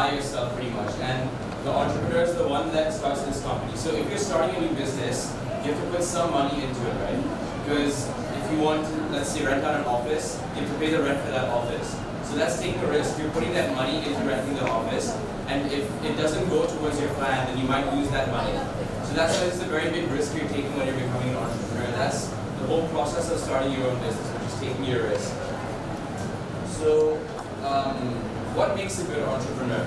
by yourself pretty much. And the entrepreneur is the one that starts this company. So if you're starting a new business, you have to put some money into it, right? Because if you want to, let's say, rent out an office, you have to pay the rent for that office. So that's taking a risk. You're putting that money into renting the office, and if it doesn't go towards your plan, then you might lose that money. So that's why it's a very big risk you're taking when you're becoming an entrepreneur. That's the whole process of starting your own business, which is taking your risk. So, what makes a good entrepreneur?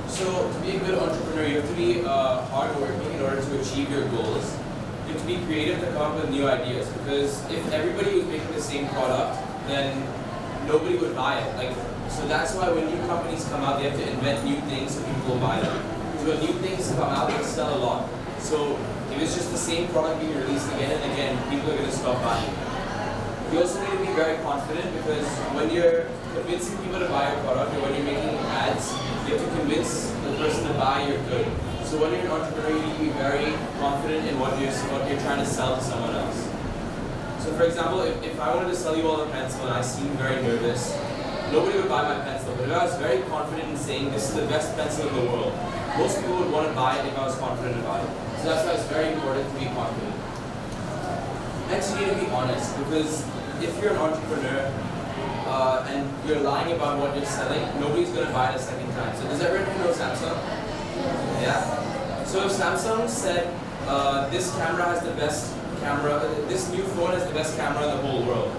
So, to be a good entrepreneur, you have to be hardworking in order to achieve your goals. You have to be creative to come up with new ideas, because if everybody was making the same product, then nobody would buy it. So that's why when new companies come out, they have to invent new things so people will buy them. So when new things come out, they sell a lot. So if it's just the same product being released again and again, people are going to stop buying. You also need to be very confident, because when you're convincing people to buy your product or when you're making ads, you have to convince the person to buy your good. So when you're an entrepreneur, you need to be very confident in what you're trying to sell to someone else. So for example, if I wanted to sell you all a pencil and I seemed very nervous, nobody would buy my pencil. But if I was very confident in saying this is the best pencil in the world, most people would want to buy it if I was confident about it. So that's why it's very important to be confident. Next, you need to be honest, because if you're an entrepreneur and you're lying about what you're selling, nobody's going to buy it a second time. So does everyone know Samsung? Yeah? So if Samsung said this camera has the best camera, this new phone has the best camera in the whole world,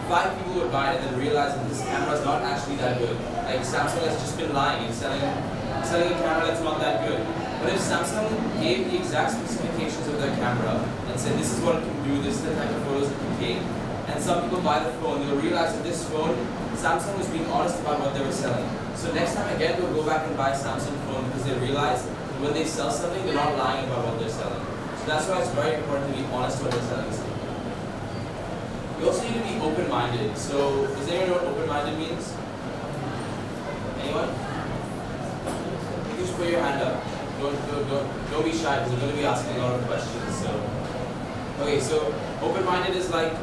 5 people would buy it and then realize that this camera is not actually that good. Like Samsung has just been lying and selling a camera that's not that good. But if Samsung gave the exact specifications of their camera and said this is what it can do, this is the type of photos it can take, and some people buy the phone, they'll realize that this phone, Samsung was being honest about what they were selling. So next time again, they'll go back and buy a Samsung phone because they realize that when they sell something, they're not lying about what they're selling. So that's why it's very important to be honest what they're selling. You also need to be open-minded. So does anyone know what open-minded means? Anyone? You just put your hand up. Don't be shy, because we're going to be asking a lot of questions. Okay, so open-minded is like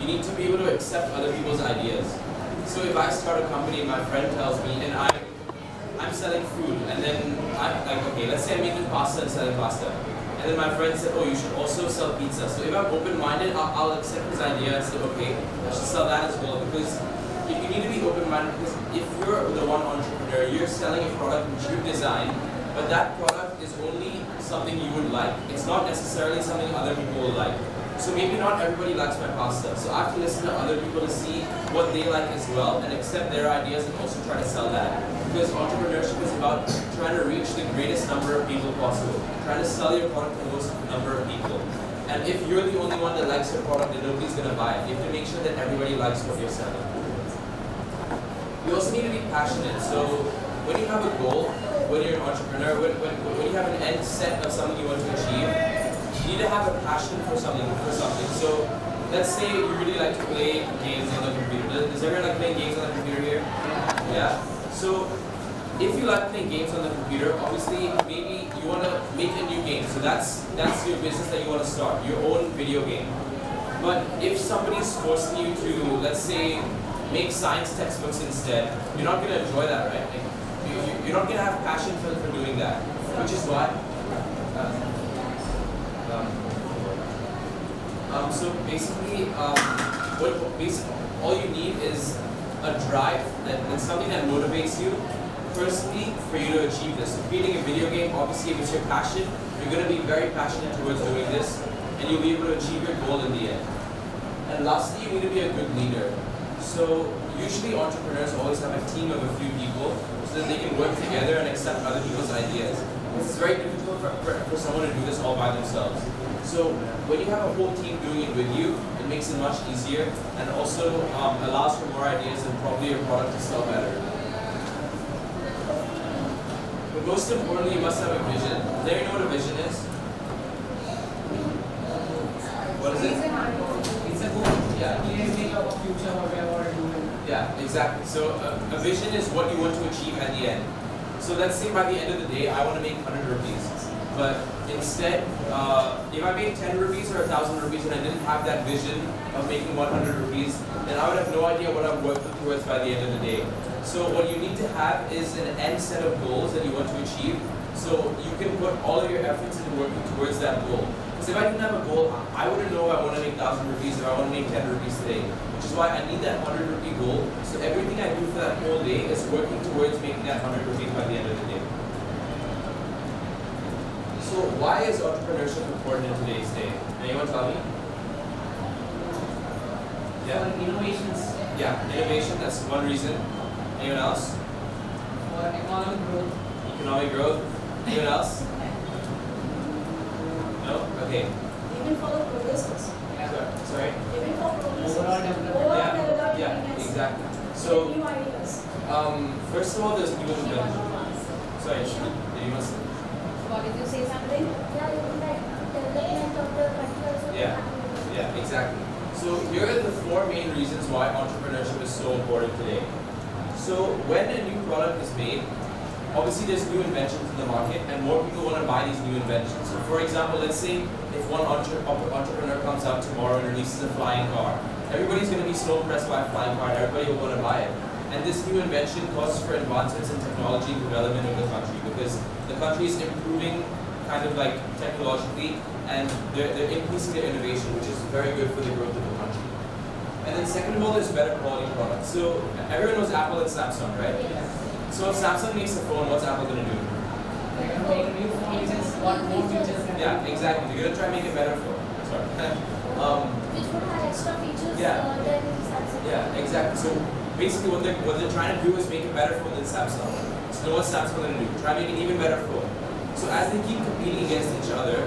you need to be able to accept other people's ideas. So if I start a company and my friend tells me, and I'm selling food, and then I'm like, okay, let's say I'm making pasta and selling pasta. And then my friend said, oh, you should also sell pizza. So if I'm open-minded, I'll accept his idea and say, okay, I should sell that as well. Because you need to be open-minded, because if you're the one entrepreneur, you're selling a product which you designed, but that product is only something you would like. It's not necessarily something other people will like. So maybe not everybody likes my pasta. So I have to listen to other people to see what they like as well and accept their ideas and also try to sell that. Because entrepreneurship is about trying to reach the greatest number of people possible. Trying to sell your product to the most number of people. And if you're the only one that likes your product, then nobody's going to buy it. You have to make sure that everybody likes what you're selling. You also need to be passionate. So when you have a goal, when you're an entrepreneur, when you have an end set of something you want to achieve, you need to have a passion for something. So let's say you really like to play games on the computer. Does everyone like playing games on the computer here? Yeah? So if you like playing games on the computer, obviously maybe you want to make a new game. So that's your business that you want to start, your own video game. But if somebody's forcing you to, let's say, make science textbooks instead, you're not going to enjoy that, right? You're not going to have passion for doing that, which is why. So basically, all you need is a drive, that's something that motivates you. Firstly, for you to achieve this. So creating a video game, obviously, if it's your passion, you're going to be very passionate towards doing this, and you'll be able to achieve your goal in the end. And lastly, you need to be a good leader. So usually entrepreneurs always have a team of a few people so that they can work together and accept other people's ideas. It's very difficult for someone to do this all by themselves. So when you have a whole team doing it with you, it makes it much easier and also allows for more ideas and probably your product to sell better. But most importantly, you must have a vision. Does anyone know what a vision is? What is it? It's a goal. Yeah. Think of a future, what we are going to do. Yeah, exactly. So a vision is what you want to achieve at the end. So let's say by the end of the day, I want to make 100 rupees. But instead, if I made 10 rupees or 1,000 rupees and I didn't have that vision of making 100 rupees, then I would have no idea what I'm working towards by the end of the day. So what you need to have is an end set of goals that you want to achieve, so you can put all of your efforts into working towards that goal. Because if I didn't have a goal, I wouldn't know if I want to make 1,000 rupees or I want to make 10 rupees today. Which is why I need that 100 rupee goal. So everything I do for that whole day is working towards making that 100 rupees by the end of the day. So why is entrepreneurship important in today's day? Anyone tell me? Yeah. For innovations, Yeah, innovation, that's one reason. Anyone else? for economic growth, Economic growth? Anyone else? No? Okay. Even for the progresses. Sorry? Even for progresses. overall development. Overall Yeah, development. yeah, exactly. So, So, new ideas. first of all, there's new inventions. Sorry, did you must? What did you say something? Yeah, you can like development of the country also. Yeah. Yeah, exactly. So here are the four main reasons why entrepreneurship is so important today. So when a new product is made, obviously there's new inventions in the market and more people want to buy these new inventions. So for example, let's say if one entrepreneur comes out tomorrow and releases a flying car, everybody's going to be so impressed by a flying car and everybody will want to buy it. And this new invention causes for advancements in technology and development of the country because the country is improving kind of like technologically and they're increasing their innovation, which is very good for the growth of the country. And then second of all, there's better quality products. So everyone knows Apple and Samsung, right? So if Samsung makes a phone, what's Apple going to do? They're going to make a new phone which has got more features than Yeah, exactly. They're going to try and make it better phone. Sorry. Which would have extra features Yeah. than Samsung. Yeah, exactly. So basically what they're trying to do is make a better phone than Samsung. So what's Samsung going to do? Try and make an even better phone. So as they keep competing against each other,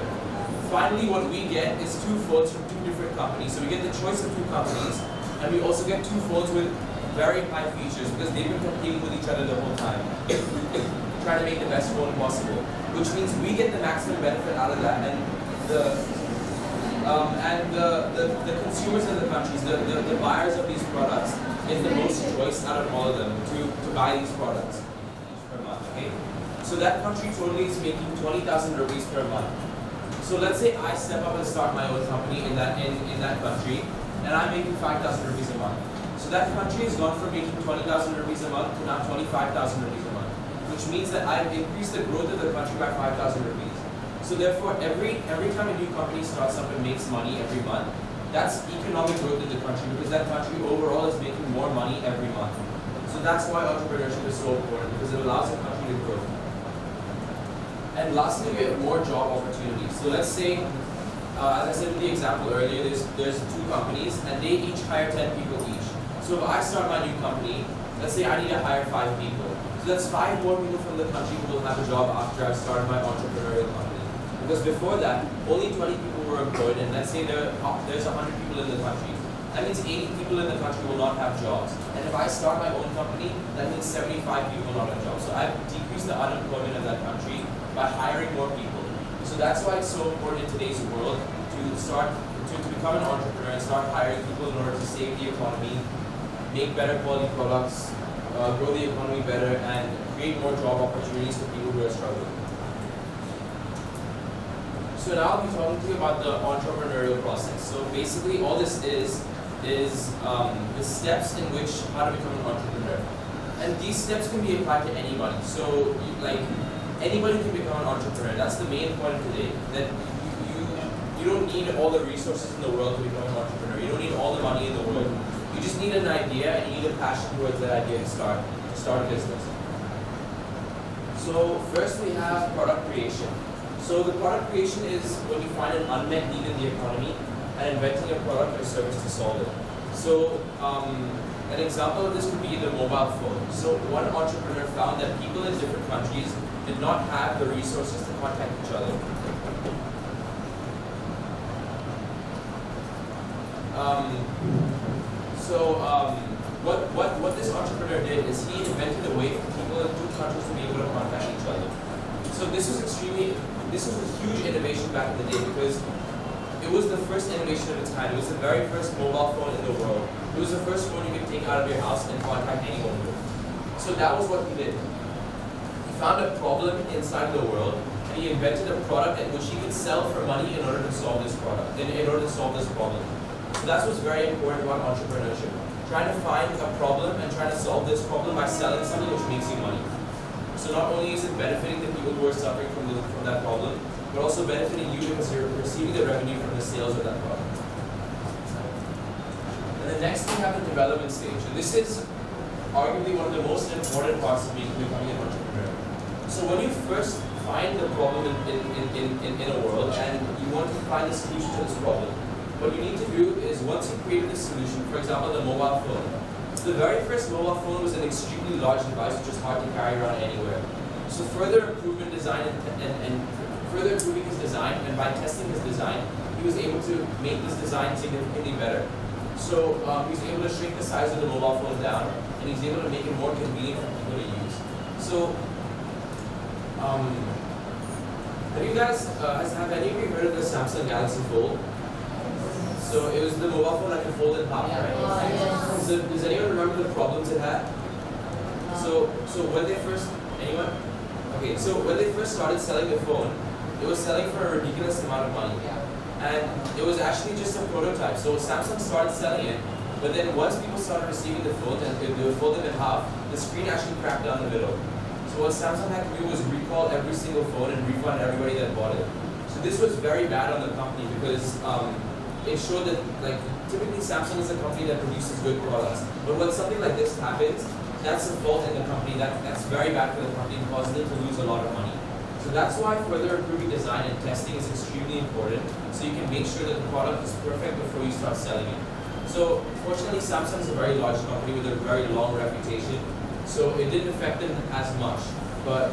finally what we get is two phones from two different companies. So we get the choice of two companies and we also get two phones with very high features because they've been competing with each other the whole time. Trying to make the best phone possible. Which means we get the maximum benefit out of that and the consumers in the countries, the buyers of these products get the most choice out of all of them to buy these products per month. Okay? So that country totally is making 20,000 rupees per month. So let's say I step up and start my own company in that country and I'm making 5,000 rupees a month. So that country has gone from making 20,000 rupees a month to now 25,000 rupees a month, which means that I've increased the growth of the country by 5,000 rupees. So therefore, every time a new company starts up and makes money every month, that's economic growth in the country because that country overall is making more money every month. So that's why entrepreneurship is so important because it allows a country to grow. And lastly, we have more job opportunities. So let's say, as I said in the example earlier, there's two companies and they each hire 10 people each. So if I start my new company, let's say I need to hire 5 people. So that's 5 more people from the country who will have a job after I've started my entrepreneurial company. Because before that, only 20 people were employed and let's say there's 100 people in the country. That means 80 people in the country will not have jobs. And if I start my own company, that means 75 people not have jobs. So I've decreased the unemployment of that country by hiring more people. So that's why it's so important in today's world to become an entrepreneur and start hiring people in order to save the economy, make better quality products, grow the economy better, and create more job opportunities for people who are struggling. So now I'll be talking to you about the entrepreneurial process. So basically all this is the steps in which how to become an entrepreneur. And these steps can be applied to anybody. So anybody can become an entrepreneur. That's the main point of today. That you don't need all the resources in the world to become an entrepreneur. You don't need all the money in the world. You just need an idea and you need a passion towards that idea to start a business. So first we have product creation. So the product creation is when you find an unmet need in the economy and inventing a product or service to solve it. So an example of this could be the mobile phone. So one entrepreneur found that people in different countries did not have the resources to contact each other. What this entrepreneur did is he invented a way for people in 2 countries to be able to contact each other. So this was a huge innovation back in the day because it was the first innovation of its kind. It was the very first mobile phone in the world. It was the first phone you could take out of your house and contact anyone with. So that was what he did. He found a problem inside the world and he invented a product in which he could sell for money in order to solve this in order to solve this problem. So that's what's very important about entrepreneurship. Trying to find a problem and trying to solve this problem by selling something which makes you money. So not only is it benefiting the people who are suffering from that problem, but also benefiting you because you're receiving the revenue from the sales of that product. And the next we have the development stage. And this is arguably one of the most important parts of becoming an entrepreneur. So when you first find the problem in a world and you want to find a solution to this problem, what you need to do is once you've created the solution, for example the mobile phone. The very first mobile phone was an extremely large device which was hard to carry around anywhere. So further improvement design and further improving his design, and by testing his design, he was able to make this design significantly better. So he was able to shrink the size of the mobile phone down, and he's able to make it more convenient for people to use. So, have you guys, have any of you heard of the Samsung Galaxy Fold? So it was the mobile phone that could fold in half, right? So does anyone remember the problems it had? So when they first, anyone? Okay, so when they first started selling the phone, it was selling for a ridiculous amount of money. And it was actually just a prototype. So Samsung started selling it, but then once people started receiving the phone and they would fold it in half, the screen actually cracked down the middle. So what Samsung had to do was recall every single phone and refund everybody that bought it. So this was very bad on the company because it showed that, like, typically Samsung is a company that produces good products. But when something like this happens, that's a fault in the company. That's very bad for the company and causes them to lose a lot of money. So that's why further improving design and testing is extremely important. So you can make sure that the product is perfect before you start selling it. So fortunately, Samsung is a very large company with a very long reputation. So it didn't affect them as much. But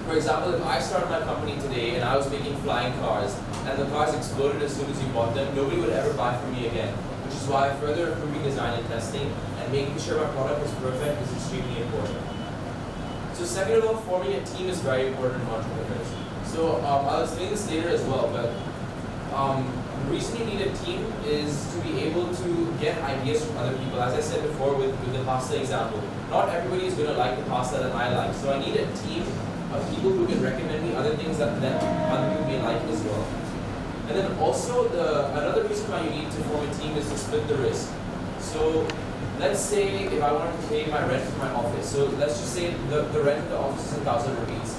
for example, if I started my company today and I was making flying cars and the cars exploded as soon as you bought them, nobody would ever buy from me again. Which is why further improving design and testing and making sure my product is perfect is extremely important. So second of all, forming a team is very important in entrepreneurs. So I'll explain this later as well, but the reason you need a team is to be able to get ideas from other people. As I said before with the pasta example, not everybody is going to like the pasta that I like. So I need a team of people who can recommend me other things that other people may like as well. And then also another reason why you need to form a team is to split the risk. So let's say if I wanted to pay my rent for my office. So let's just say the rent of the office is 1,000 rupees.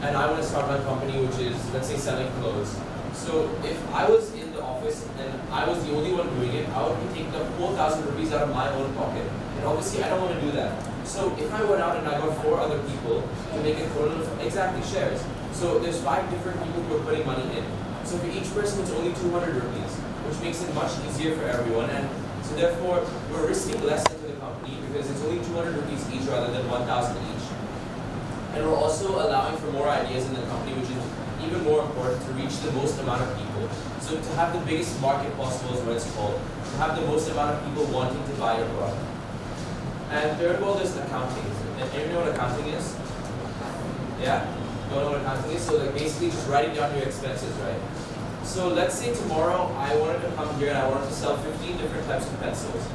And I want to start my company, which is, let's say, selling clothes. So if I was in the office and I was the only one doing it, I would be taking the whole 1,000 rupees out of my own pocket. And obviously I don't want to do that. So if I went out and I got 4 other people to make a total of exactly shares. So there's 5 different people who are putting money in. So for each person it's only 200 rupees, which makes it much easier for everyone. And so therefore we're risking less into the company because it's only 200 rupees each rather than 1,000 each. And we're also allowing for more ideas in the company, which is even more important to reach the most amount of people. So to have the biggest market possible is what it's called. To have the most amount of people wanting to buy your product. And third of all, there's accounting. Anyone know what accounting is? Yeah? Don't know what accounting is? So like basically just writing down your expenses, right? So let's say tomorrow I wanted to come here and I wanted to sell 15 different types of pencils.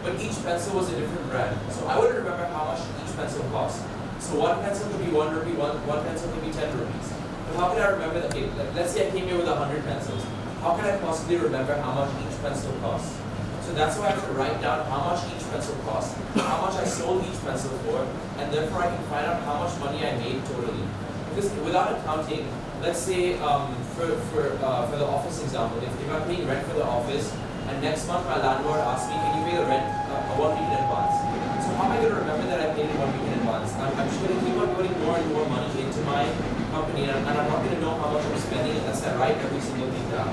But each pencil was a different brand. So I wouldn't remember how much each pencil cost. So one pencil could be 1 rupee, one pencil could be 10 rupees. But how can I remember that? Okay, let's say I came here with 100 pencils. How can I possibly remember how much each pencil costs? So that's why I have to write down how much each pencil cost, how much I sold each pencil for, and therefore I can find out how much money I made totally. Because without accounting, let's say for the office example, if I'm paying rent for the office, and next month my landlord asks me, can you pay the rent 1 week in advance? So how am I going to remember that I paid it 1 week in advance? I'm just going to keep on putting more and more money into my company, and I'm not going to know how much I'm spending unless I write every single thing down.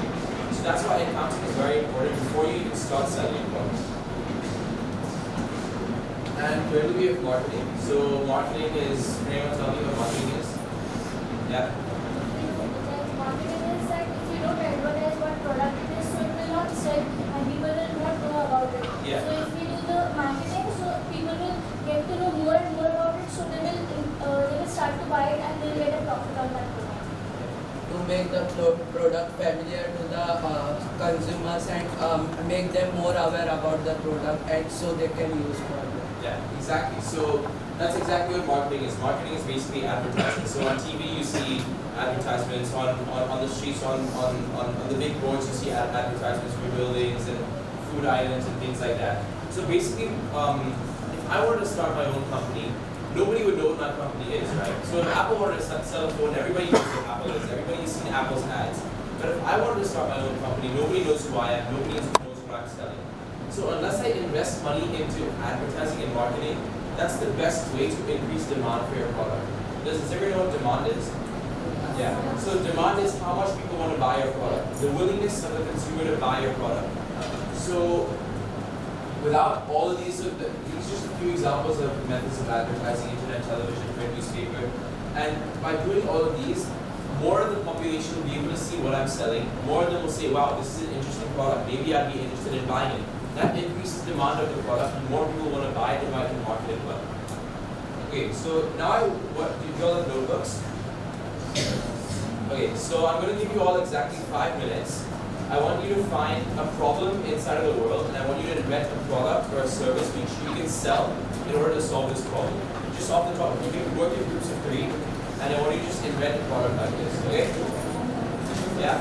So that's why accounting is very important before you even start selling your product. And where do we have marketing? So marketing is, can anyone tell me what marketing is? Yeah? Marketing is that if you don't advertise what product it is, so it will not sell and people will not know about it. Yeah. So if we do the marketing, so people will get to know more and more about it, so they will start to buy it and they will get a profit on that product. To make the product familiar to the consumers and make them more aware about the product and so they can use for it. Yeah, exactly. So That's exactly what marketing is. Marketing is basically advertising. So on TV you see advertisements, on the streets, on the big boards you see advertisements for buildings and food items and things like that. So basically, if I were to start my own company, nobody would know what my company is, right? So if Apple were to sell a phone, everybody knows what Apple is. Everybody's seen Apple's ads. But if I wanted to start my own company, nobody knows who I am, nobody knows what I'm selling. So unless I invest money into advertising and marketing, that's the best way to increase demand for your product. Does everyone know what demand is? Yeah. So demand is how much people want to buy your product, the willingness of the consumer to buy your product. So without all of these, these are just a few examples of methods of advertising: internet, television, print, newspaper. And by doing all of these, more of the population will be able to see what I'm selling. More of them will say, wow, this is an interesting product. Maybe I'd be interested in buying it. That increases demand of the product, and more people want to buy it if I can market it well. Okay, so now do you all have notebooks? Okay, so I'm going to give you all exactly 5 minutes. I want you to find a problem inside of the world, and I want you to invent a product or a service which you can sell in order to solve this problem. Just off the top, you can work in groups of 3, and I want you to just invent a product like this, okay? Yeah?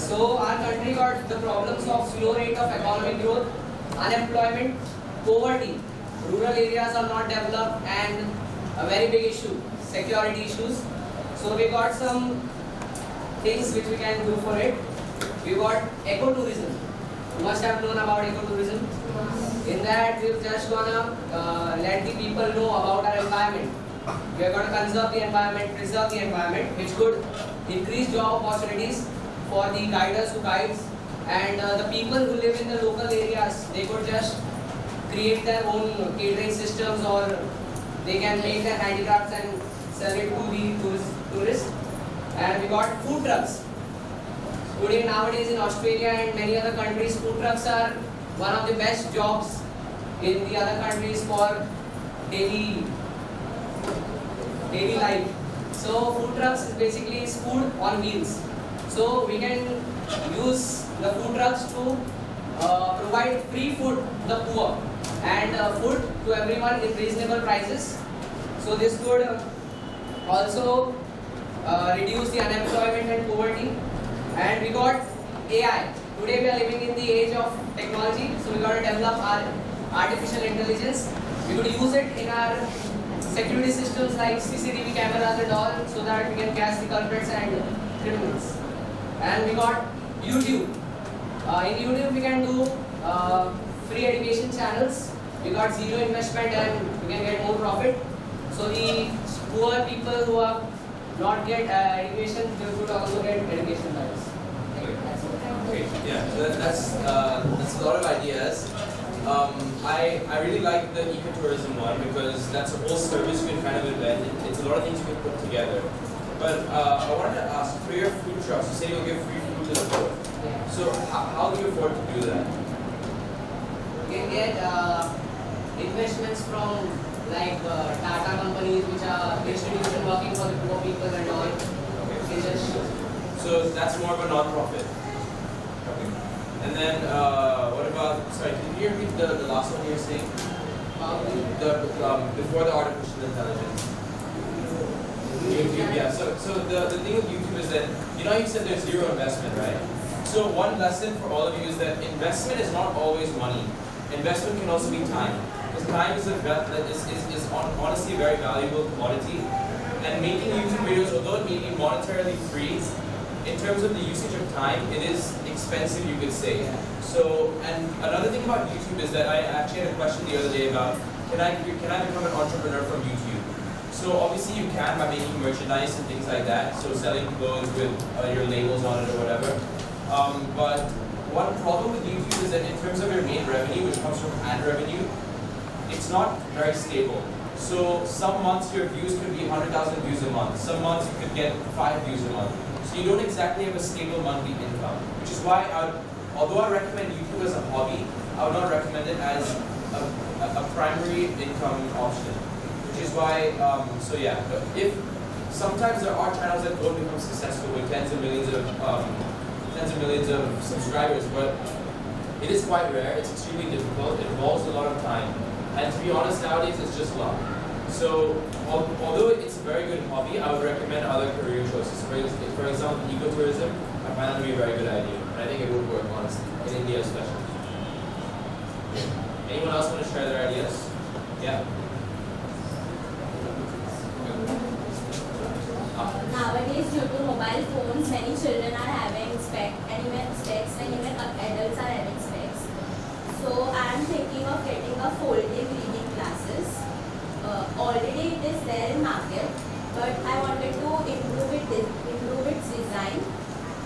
So our country got the problems of slow rate of economic growth, unemployment, poverty, rural areas are not developed, and a very big issue, security issues. So we got some things which we can do for it. We got ecotourism. You must have known about ecotourism. In that we're just gonna let the people know about our environment. We are gonna conserve the environment, preserve the environment, which could increase job opportunities for the guiders who guides, and the people who live in the local areas, they could just create their own catering systems, or they can make their handicrafts and sell it to the tourists. And we got food trucks. Today nowadays in Australia and many other countries, food trucks are one of the best jobs in the other countries for daily life. So food trucks is basically food on wheels. So we can use the food trucks to provide free food to the poor and food to everyone in reasonable prices. So this could also reduce the unemployment and poverty. And we got AI. Today we are living in the age of technology, so we got to develop our artificial intelligence. We could use it in our security systems like CCTV cameras and all, so that we can catch the culprits and criminals. And we got YouTube. In YouTube we can do free education channels. We got zero investment and we can get more profit. So the poor people who are not get education, they could also get education rights. Okay, yeah, so that's a lot of ideas. I really like the ecotourism one because that's a whole service you can kind of invent. It's a lot of things you can put together. But I wanted to ask, for your food trucks, you say you'll give free food to the poor. Yeah. So how do you afford to do that? You can get investments from like Tata companies, which are institution working for the poor people and all. Okay. Just So that's more of a non-profit. Okay. And then what about? Sorry, can you repeat the last one you were saying? Before the artificial intelligence. YouTube, yeah. So the thing with YouTube is that you said there's zero investment, right? So one lesson for all of you is that investment is not always money. Investment can also be time. Because time is honestly a very valuable commodity. And making YouTube videos, although it may be monetarily free, in terms of the usage of time, it is expensive, you could say. So, and another thing about YouTube is that I actually had a question the other day about can I become an entrepreneur from YouTube? So obviously you can by making merchandise and things like that. So selling clothes with your labels on it or whatever. But one problem with YouTube is that in terms of your main revenue, which comes from ad revenue, it's not very stable. So some months your views could be 100,000 views a month. Some months you could get 5 views a month. So you don't exactly have a stable monthly income, which is why although I recommend YouTube as a hobby, I would not recommend it as a primary income option. Which is why, so yeah, if sometimes there are channels that don't become successful with tens of millions of subscribers, but it is quite rare. It's extremely difficult. It involves a lot of time, and to be honest, nowadays it's just luck. So although it's a very good hobby, I would recommend other career choices. For example, ecotourism, I find that to be a very good idea, and I think it would work honestly in India especially. Anyone else want to share their ideas? Yeah. Nowadays, due to mobile phones, many children are having specs, and even adults are having specs. So I am thinking of getting a folding reading glasses. Already it is there in market, but I wanted to improve its design.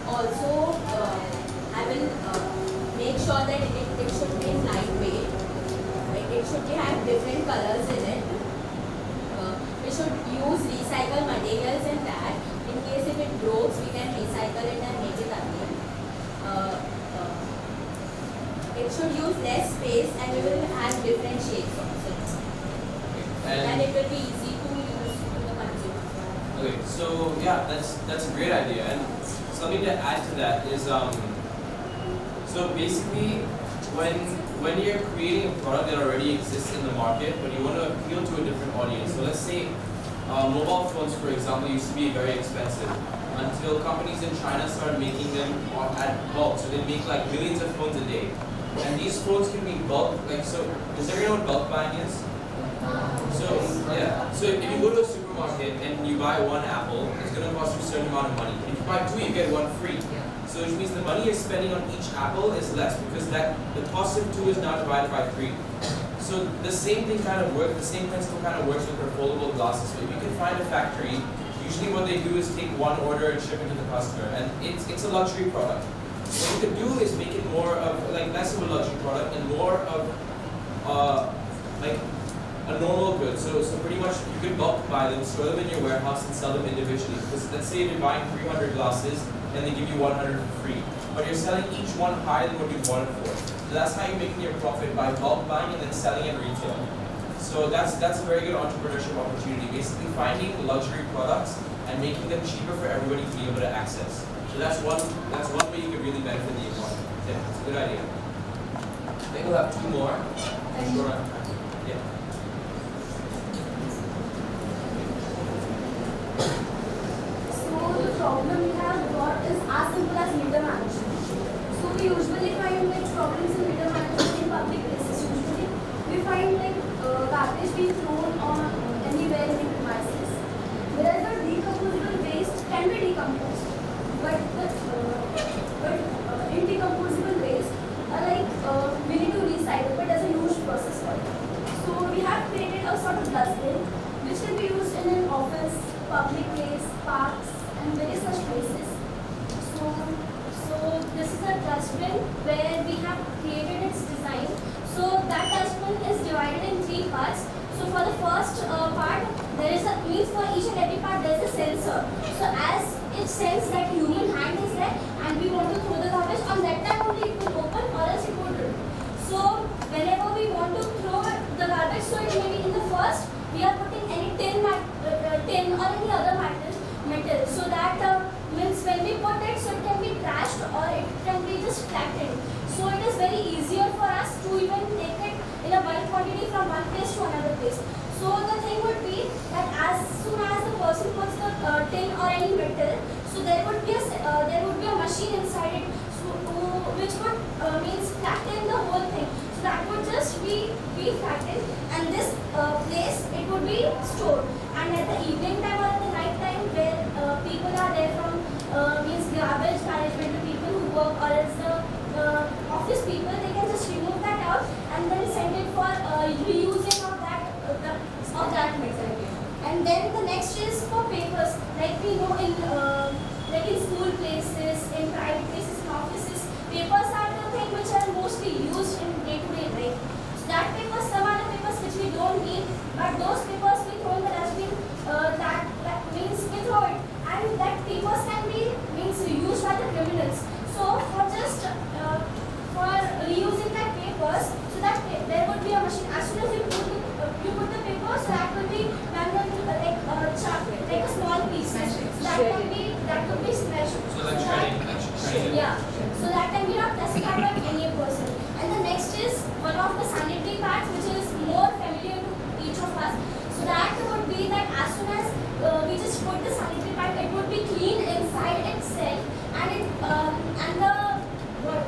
Also, I will make sure that it should be lightweight. Like it should have different colors in it. We should use recycled materials in that. In case if it breaks, we can recycle it and make it again. It should use less space and we will have different shapes also. And it will be easy to use to the consumer. Okay, so yeah, that's a great idea. And something to add to that is so basically when you're creating a product that already exists in the market, but you want to appeal to a different audience. So let's say mobile phones, for example, used to be very expensive until companies in China started making them at bulk. So they make like millions of phones a day, and these phones can be bulk. Like, so does everyone know what bulk buying is? So yeah, so if you go to a supermarket and you buy one apple, it's going to cost you a certain amount of money. If you buy two, you get one free. So which means the money you're spending on each apple is less because the cost of two is now divided by 3. So the same thing kind of works, the same principle kind of works with your foldable glasses. So if you can find a factory, usually what they do is take one order and ship it to the customer, and it's a luxury product. What you could do is make it more of like less of a luxury product and more of like a normal good. So pretty much you can bulk buy them, store them in your warehouse, and sell them individually. Because let's say you're buying 300 glasses and they give you 100 for free, but you're selling each one higher than what you bought it for. So that's how you're making your profit, by bulk buying and then selling at retail. So that's a very good entrepreneurship opportunity. Basically finding luxury products and making them cheaper for everybody to be able to access. So that's one way you could really benefit the economy. Yeah, it's a good idea. I think we'll have 2 more. Sure. Yeah. The problem we have got is as simple as litter management. So we usually find like problems in litter management in public places. Usually we find like garbage being thrown on anywhere in the premises. Whereas the decomposable waste can be decomposed, but indecomposable waste are like we need to recycle, but there's a huge process for it. So we have created a sort of dustbin which can be used in an office, public place, parks, and various such places. So this is a dustbin where we have created its design. So that dustbin is divided in 3 parts. So for the first part, there is for each and every part there is a sensor. So as it senses that human hand is there and we want to throw the garbage, on that time only it will open or else it won't. So whenever we want to throw the garbage, so it may be in the first, we are putting any tin or any other metal, so that means when we put it, so it can be trashed or it can be just flattened. So it is very easier for us to even take it in a bulk quantity from one place to another place. So the thing would be that as soon as the person puts the tin or any metal, so there would be a machine inside it, so, which would means flatten the whole thing. So that would just be flattened, and this place it would be stored. And at the evening time or at the night time, where people are there from means garbage management, the people who work, or else the office people, they can just remove that out and then send it for reusing of that metal. And then the next is for papers, like we know in school places, in private places, in offices, papers are the thing which are mostly used in day-to-day life. So that papers, some are the papers which we don't need, but those papers like training. Yeah. So that can be not classified by any person. And the next is one of the sanitary pads which is more familiar to each of us. So that would be that as soon as we just put the sanitary pad, it would be clean inside itself, and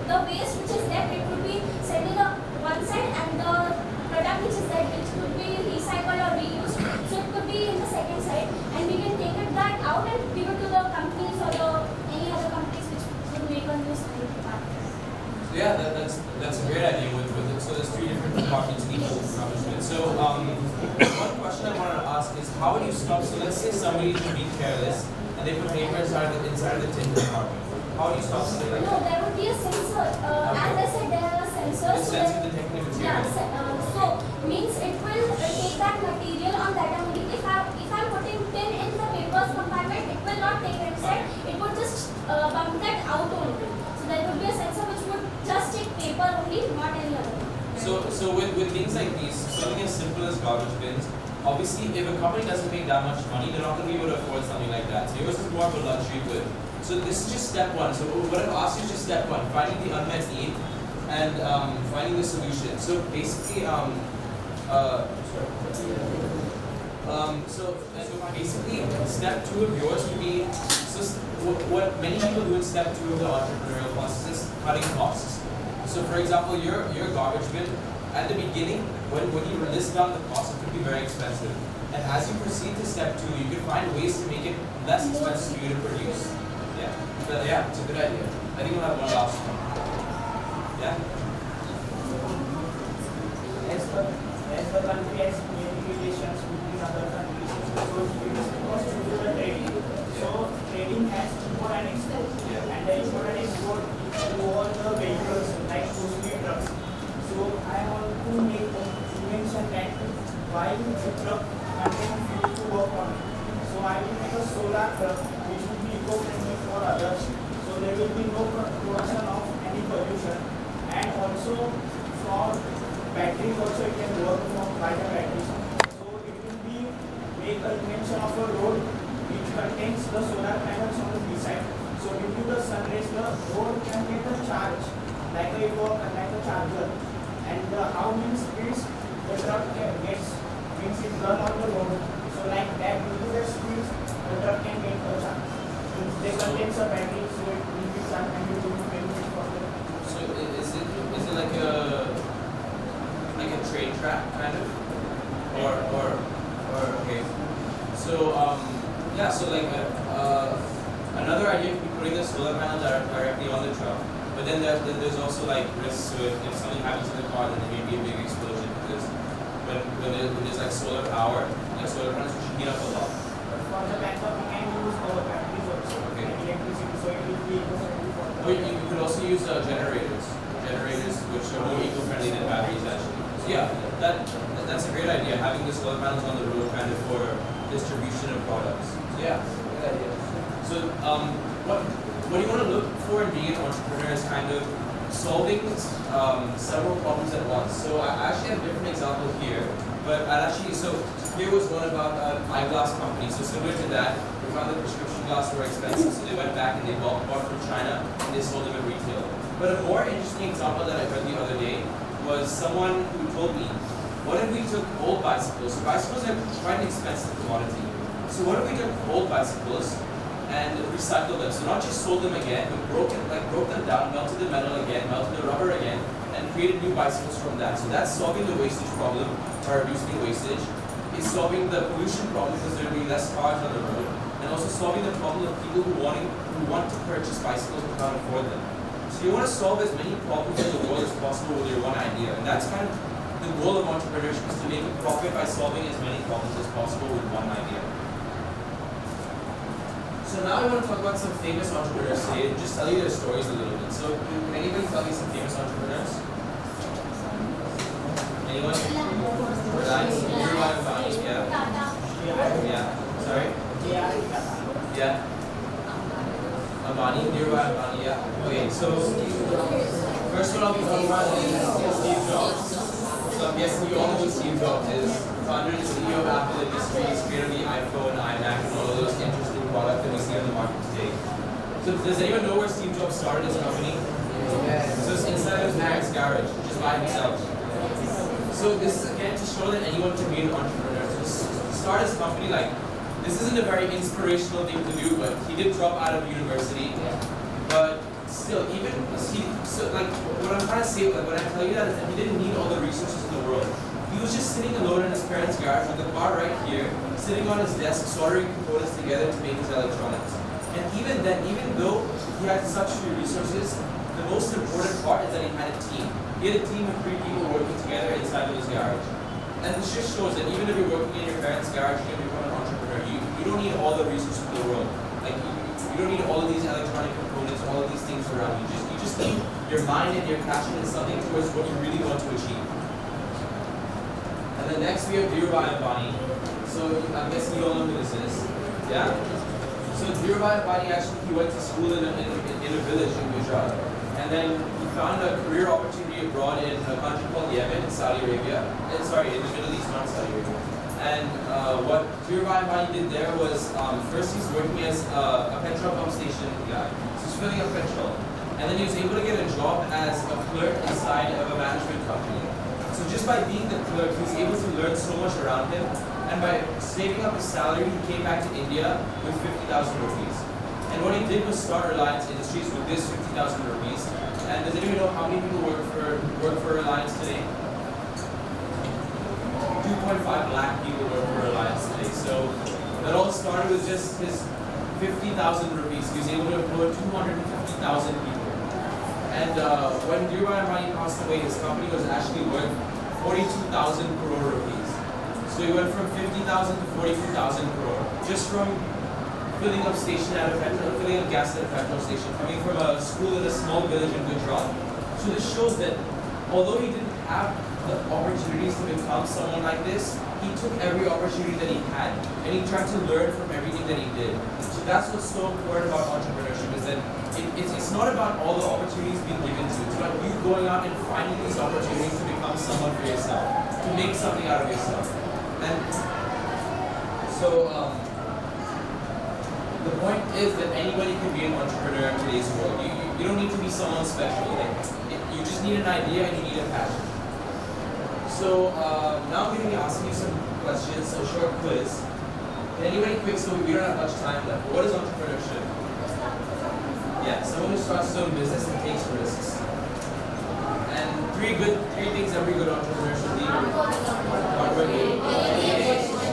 the waste which is left, it would be set in the one side, and the product which is left, it could be recycled or reused. So it could be in the second side, and we can take it back out and give it to the companies or any other companies which would make a new sanitary pad. Yeah, that's a great idea. So there's three different departments in each establishment. So one question I wanted to ask is how do you stop? So let's say somebody is being careless and they put paper inside of the tin department. How do you stop something like No, that? there would be a sensor. As I said, there are sensors. It's So that- sensing the technical Yeah, material. so means it will take that material on that only. If I'm putting tin in the papers compartment, it will not take inside. It would just bump that out only. So there would be a sensor which would just take paper only, not any other. So with things like these, something as simple as garbage bins, obviously if a company doesn't make that much money, they're not going to be able to afford something like that. So yours is more of a luxury good. So this is just step one. So what I've asked you is just step one, finding the unmet need and finding the solution. So basically, so basically, step two of yours would be, so what many people do in step two of the entrepreneurial process is cutting costs. So for example, your garbage bin, at the beginning, when you list down the cost, it could be very expensive. And as you proceed to step two, you can find ways to make it less expensive for you to produce. Yeah, but yeah, it's a good idea. I think we'll have one last one. Yeah? As the country has many relations between other countries, so it is because to do the trading. So trading has import and export, and the import and export is to all the vehicles like mostly trucks. So I want to make a mention that while the truck contains fuel to work on, so I will make a solar truck which will be eco-friendly for others. So there will be no production of any pollution, and also for batteries also it can work by the batteries. So it will be make a invention of a road which contains the solar panels on the beside. So due to the sun rays, the road can get a charge like a charger. And how means speeds the truck gets means it run on the road. So like that, due to the speeds, the truck can get a charge. They contains a battery, so it will be charged and it will be benefit for them. So is it like a train track kind of, or okay? So yeah, so like another idea could be putting the solar panel directly on the truck, but then there's also like risks to it. If something happens to the car, then there may be a big explosion because when there's like solar power, like solar panels should heat up a lot. But for the backup, we can use our batteries also Okay. and electricity, so it will be eco-friendly for the Or you could also use generators which are more eco-friendly than batteries actually. So yeah, that's a great idea, having the solar panels on the road kind of for distribution of products. So yeah, good idea. So what do you want to look for in being an entrepreneur is kind of solving several problems at once. So I actually have a different example here, but here was one about an eyeglass company. So similar to that, we found that prescription glasses were expensive, so they went back and they bought from China and they sold them at retail. But a more interesting example that I heard the other day was someone who told me, what if we took old bicycles? So bicycles are quite an expensive commodity. So what if we took old bicycles and recycled them? So not just sold them again, but broke them down, melted the metal again, melted the rubber again, and created new bicycles from that. So that's solving the wastage problem, or reducing wastage. It's solving the pollution problem because there will be less cars on the road, and also solving the problem of people who want to purchase bicycles but can't afford them. So you want to solve as many problems in the world as possible with your one idea, and that's kind of the goal of entrepreneurship, is to make a profit by solving as many problems as possible with one idea. So now I want to talk about some famous entrepreneurs today, and just tell you their stories a little bit. So can anybody tell me some famous entrepreneurs? Anyone? Reliance? Dhirubhai Ambani, yeah. Yeah. Sorry? Yeah. Ambani, Dhirubhai Ambani, yeah. Okay, so first one I'll be talking about is Steve Jobs. So I'm guessing you all know who Steve Jobs is. Founder and CEO of Apple Industries, creator of the iPhone, iMac, and all of those interesting products that we see on the market today. So So does anyone know where Steve Jobs started his company? So it's inside of his parents' garage, just by himself. So this is again to show that anyone can be an entrepreneur. So to start his company, like, this isn't a very inspirational thing to do, but he did drop out of university. But still, even like what I'm trying to say, like when I tell you that, is that he didn't need all the resources in the world. He was just sitting alone in his parents' garage with the car right here, sitting on his desk, soldering components together to make his electronics. And even then, even though he had such few resources, the most important part is that he had a team. He had a team of 3 people working together inside of his garage. And this just shows that even if you're working in your parents' garage, you can become an entrepreneur. You don't need all the resources in the world. Like you don't need all of these electronic components, all of these things around you. You just need your mind and your passion and something towards what you really want to achieve. And then next we have Dhirubhai Ambani. So I'm guessing you all know who this is. Yeah? So Dhirubhai Ambani actually he went to school in a village in Gujarat. And then he found a career opportunity abroad in a country called Yemen in Saudi Arabia. In the Middle East, not Saudi Arabia. And what Dhirubhai Ambani did there was, first he's working as a petrol pump station guy. So he's filling up petrol. And then he was able to get a job as a clerk inside of a management company. So just by being the clerk, he was able to learn so much around him. And by saving up his salary, he came back to India with 50,000 rupees. And what he did was start Reliance Industries with this 50,000 rupees. And does anyone know how many people work for Reliance today? 2.5 lakh people work for Reliance today. So that all started with just his 50,000 rupees. He was able to employ 250,000 people. And when Dhirubhai Ambani passed away, his company was actually worth 42,000 crore rupees. So he went from 50,000 to 42,000 crore just from filling up gas at a petrol station, coming from a school in a small village in Gujarat. So this shows that although he didn't have the opportunities to become someone like this, he took every opportunity that he had and he tried to learn from everything that he did. So that's what's so important about entrepreneurship, is that it's not about all the opportunities being given to you. It's about you going out and finding these opportunities to become someone for yourself, to make something out of yourself. And so the point is that anybody can be an entrepreneur in today's world. You don't need to be someone special. You just need an idea and you need a passion. So now I'm going to be asking you some questions, a short quiz. Anybody quick, so we don't have much time left. What is entrepreneurship? Yeah, someone who starts his own business and takes risks. And three things every good entrepreneur should do. Hardworking.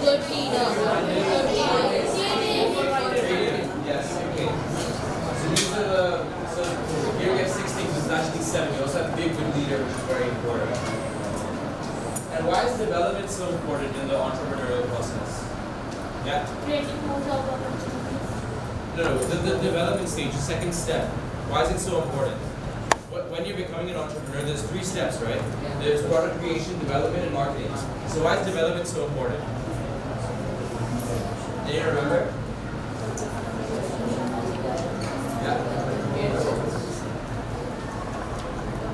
Good leader. Yes, okay. So these are so here we have 6 things, this is actually 7. We also have to be a good leader, which is very important. And why is development so important in the entrepreneurial process? Yeah? Creating more job opportunities. No, the development stage, the second step. Why is it so important? When you're becoming an entrepreneur, there's 3 steps, right? There's product creation, development, and marketing. So why is development so important? Do you remember? Yeah.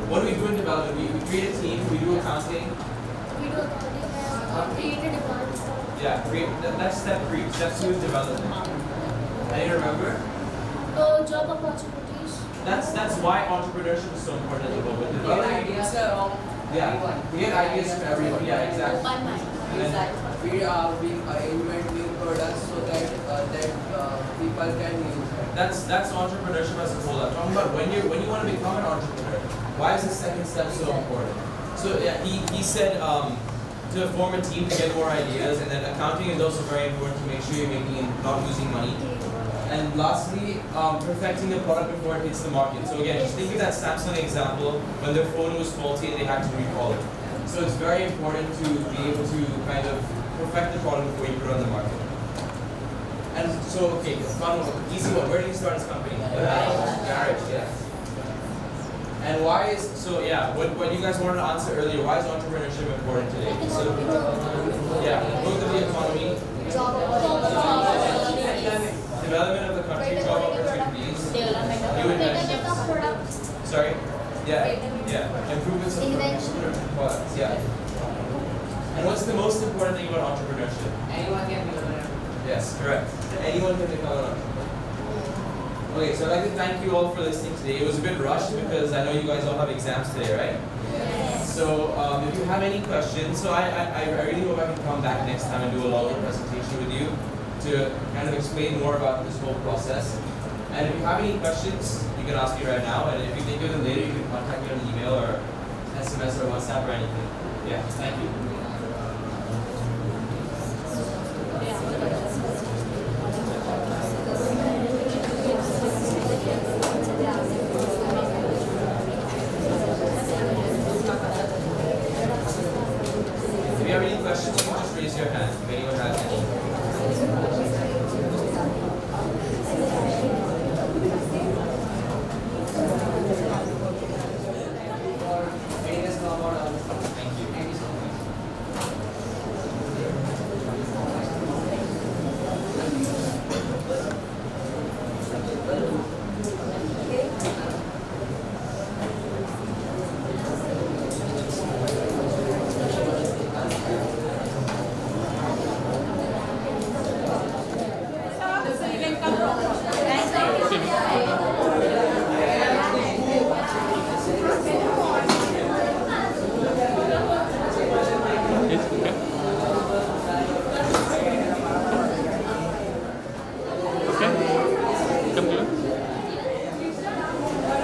What do we do in development? We create a team, we do accounting. We do create a demand. Yeah, that's step 3. Step 2 is development. Do you remember? Job opportunities. That's why entrepreneurship is so important at the moment. We get ideas from everyone. We get ideas from everyone. Yeah, exactly. Open mind. We invent new products so that people can use it. That's entrepreneurship as a whole. I'm talking about when you want to become an entrepreneur. Why is the second step so important? So yeah, he said to form a team to get more ideas, and then accounting is also very important to make sure you're making and not losing money. And lastly, perfecting the product before it hits the market. So again, just think of that Samsung example when their phone was faulty and they had to recall it. So it's very important to be able to kind of perfect the product before you put it on the market. And so, okay, fun one, easy one. Where did you start this company? Garage, yeah. And why is, so yeah, what you guys wanted to answer earlier, why is entrepreneurship important today? So, yeah, growth of the economy, development of the country, job opportunities, new inventions. Sorry? Yeah. Improvements of products, yeah. And what's the most important thing about entrepreneurship? Anyone can become an entrepreneur. Yes, correct. Anyone can become an entrepreneur. Okay, so I'd like to thank you all for listening today. It was a bit rushed because I know you guys all have exams today, right? Yes. So if you have any questions, so I really hope I can come back next time and do a longer presentation with you to kind of explain more about this whole process. And if you have any questions, you can ask me right now. And if you think of them later, you can contact me on email or SMS or WhatsApp or anything. Yeah, thank you. If you have any questions, you can just raise your hand if anyone has any. Letting us know about all this. Thank you. Thank you so much. Yes, okay. Okay. Come here.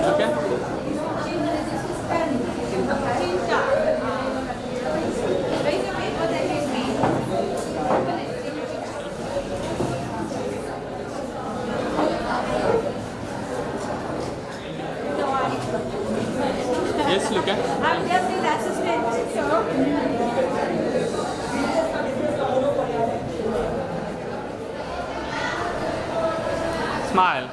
Okay. Yes, Luca. I'm just his assistant, so Smile.